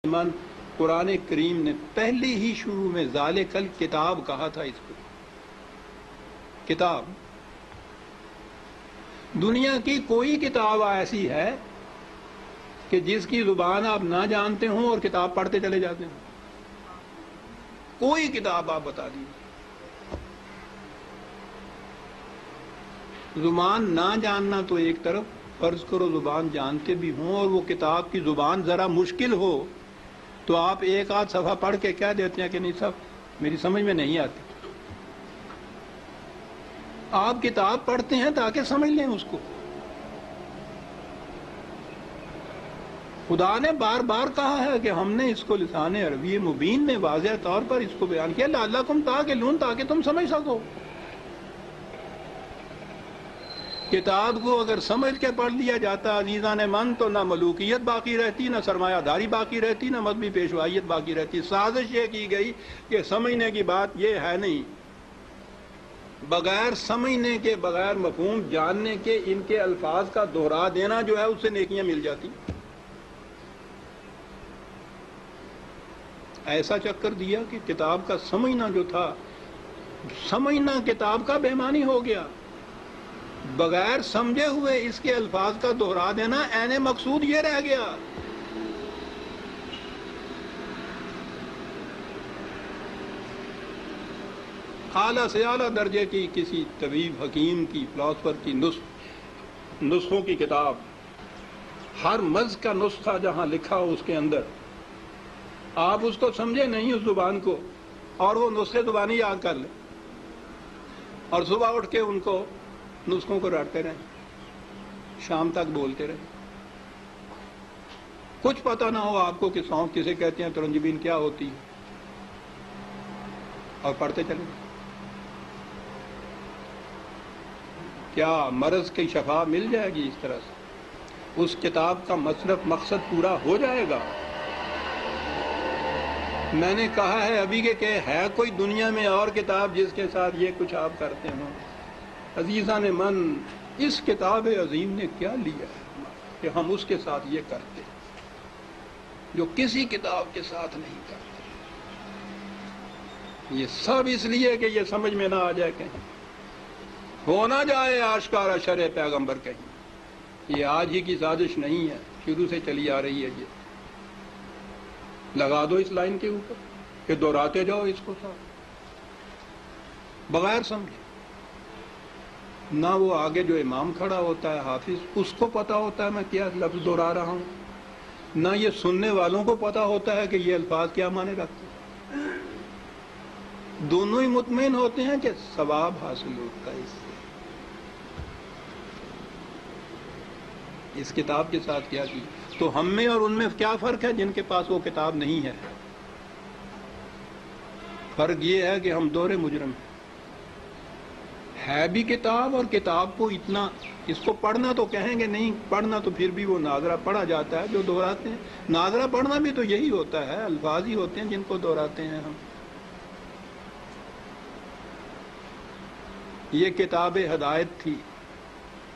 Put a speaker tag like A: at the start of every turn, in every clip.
A: من قرآن کریم نے پہلے ہی شروع میں ذالکل کتاب کہا تھا. اس کو کتاب، دنیا کی کوئی کتاب ایسی ہے کہ جس کی زبان آپ نہ جانتے ہوں اور کتاب پڑھتے چلے جاتے ہیں؟ کوئی کتاب آپ بتا دیجیے. زبان نہ جاننا تو ایک طرف، فرض کرو زبان جانتے بھی ہوں اور وہ کتاب کی زبان ذرا مشکل ہو تو آپ ایک آدھ صفحہ پڑھ کے کہہ دیتے ہیں کہ نہیں صاحب میری سمجھ میں نہیں آتی. آپ کتاب پڑھتے ہیں تاکہ سمجھ لیں اس کو. خدا نے بار بار کہا ہے کہ ہم نے اس کو لسان عربی مبین میں واضح طور پر اس کو بیان کیا، لعلکم تعقلون، تاکہ تم سمجھ سکو. کتاب کو اگر سمجھ کے پڑھ لیا جاتا عزیزان من تو نہ ملوکیت باقی رہتی، نہ سرمایہ داری باقی رہتی، نہ مذہبی پیشوائیت باقی رہتی. سازش یہ کی گئی کہ سمجھنے کی بات یہ ہے نہیں، بغیر سمجھنے کے، بغیر مفہوم جاننے کے ان کے الفاظ کا دہرا دینا جو ہے اس سے نیکیاں مل جاتی. ایسا چکر دیا کہ کتاب کا سمجھنا جو تھا، سمجھنا کتاب کا بے معنی ہو گیا. بغیر سمجھے ہوئے اس کے الفاظ کا دہرا دینا عین مقصود یہ رہ گیا. اعلیٰ سے اعلیٰ درجے کی کسی طبیب، حکیم کی، فلاسفر کی نسخوں کی کتاب، ہر مرض کا نسخہ جہاں لکھا ہو اس کے اندر آپ اس کو سمجھے نہیں اس زبان کو، اور وہ نسخے زبانی یاد کر لیں اور صبح اٹھ کے ان کو نسخوں کو رٹتے رہیں، شام تک بولتے رہیں. کچھ پتہ نہ ہو آپ کو کہ سونف کسے کہتے ہیں، ترنجبین کیا ہوتی ہے، اور پڑھتے چلیں. کیا مرض کی شفا مل جائے گی اس طرح سے؟ اس کتاب کا مصرف مقصد پورا ہو جائے گا؟ میں نے کہا ہے ابھی کہ ہے کوئی دنیا میں اور کتاب جس کے ساتھ یہ کچھ آپ کرتے ہوں؟ عزیزان من، اس کتاب عظیم نے کیا لیا ہے کہ ہم اس کے ساتھ یہ کرتے جو کسی کتاب کے ساتھ نہیں کرتے؟ یہ سب اس لیے کہ یہ سمجھ میں نہ آ جائے، کہیں ہو نہ جائے آشکارا شرع پیغمبر کہیں. یہ آج ہی کی سازش نہیں ہے، شروع سے چلی آ رہی ہے. یہ لگا دو اس لائن کے اوپر کہ دہراتے جاؤ اس کو ساتھ بغیر سمجھے. نہ وہ آگے جو امام کھڑا ہوتا ہے حافظ، اس کو پتا ہوتا ہے میں کیا لفظ دہرا رہا ہوں، نہ یہ سننے والوں کو پتا ہوتا ہے کہ یہ الفاظ کیا معنی رکھتے ہیں. دونوں ہی مطمئن ہوتے ہیں کہ ثواب حاصل ہوتا ہے. اس کتاب کے ساتھ کیا کی تو ہم میں اور ان میں کیا فرق ہے جن کے پاس وہ کتاب نہیں ہے؟ فرق یہ ہے کہ ہم دور مجرم ہیں. ہے بھی کتاب، اور کتاب کو اتنا، اس کو پڑھنا تو کہیں گے نہیں پڑھنا، تو پھر بھی وہ ناظرہ پڑھا جاتا ہے جو دہراتے ہیں. ناظرہ پڑھنا بھی تو یہی ہوتا ہے، الفاظ ہی ہوتے ہیں جن کو دہراتے ہیں ہم. یہ کتاب ہدایت تھی،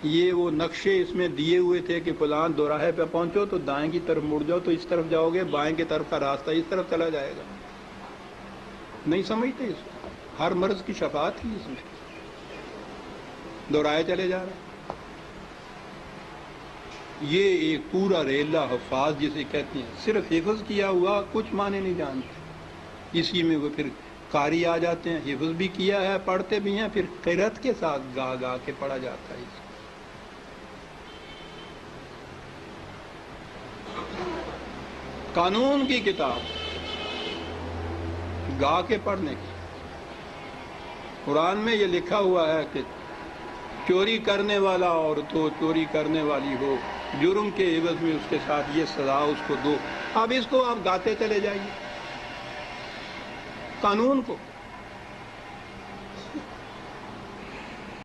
A: یہ وہ نقشے اس میں دیے ہوئے تھے کہ فلاں دوراہے پہ پہنچو تو دائیں کی طرف مڑ جاؤ تو اس طرف جاؤ گے، بائیں کی طرف کا راستہ اس طرف چلا جائے گا. نہیں سمجھتے اس کو. ہر مرض کی شفا تھی اس میں، دہرائے چلے جا رہے. یہ ایک پورا ریلا حفاظ جسے کہتے ہیں، صرف حفظ کیا ہوا، کچھ معنی نہیں جانتے. اسی میں وہ پھر قاری آ جاتے ہیں، حفظ بھی کیا ہے، پڑھتے بھی ہیں، پھر قرأت کے ساتھ گا گا کے پڑھا جاتا ہے. اس قانون کی کتاب گا کے پڑھنے کی. قرآن میں یہ لکھا ہوا ہے کہ چوری کرنے والا عورت ہو، چوری کرنے والی ہو، جرم کے عوض میں اس کے ساتھ یہ سزا اس کو دو. اب اس کو آپ گاتے چلے جائیے قانون کو.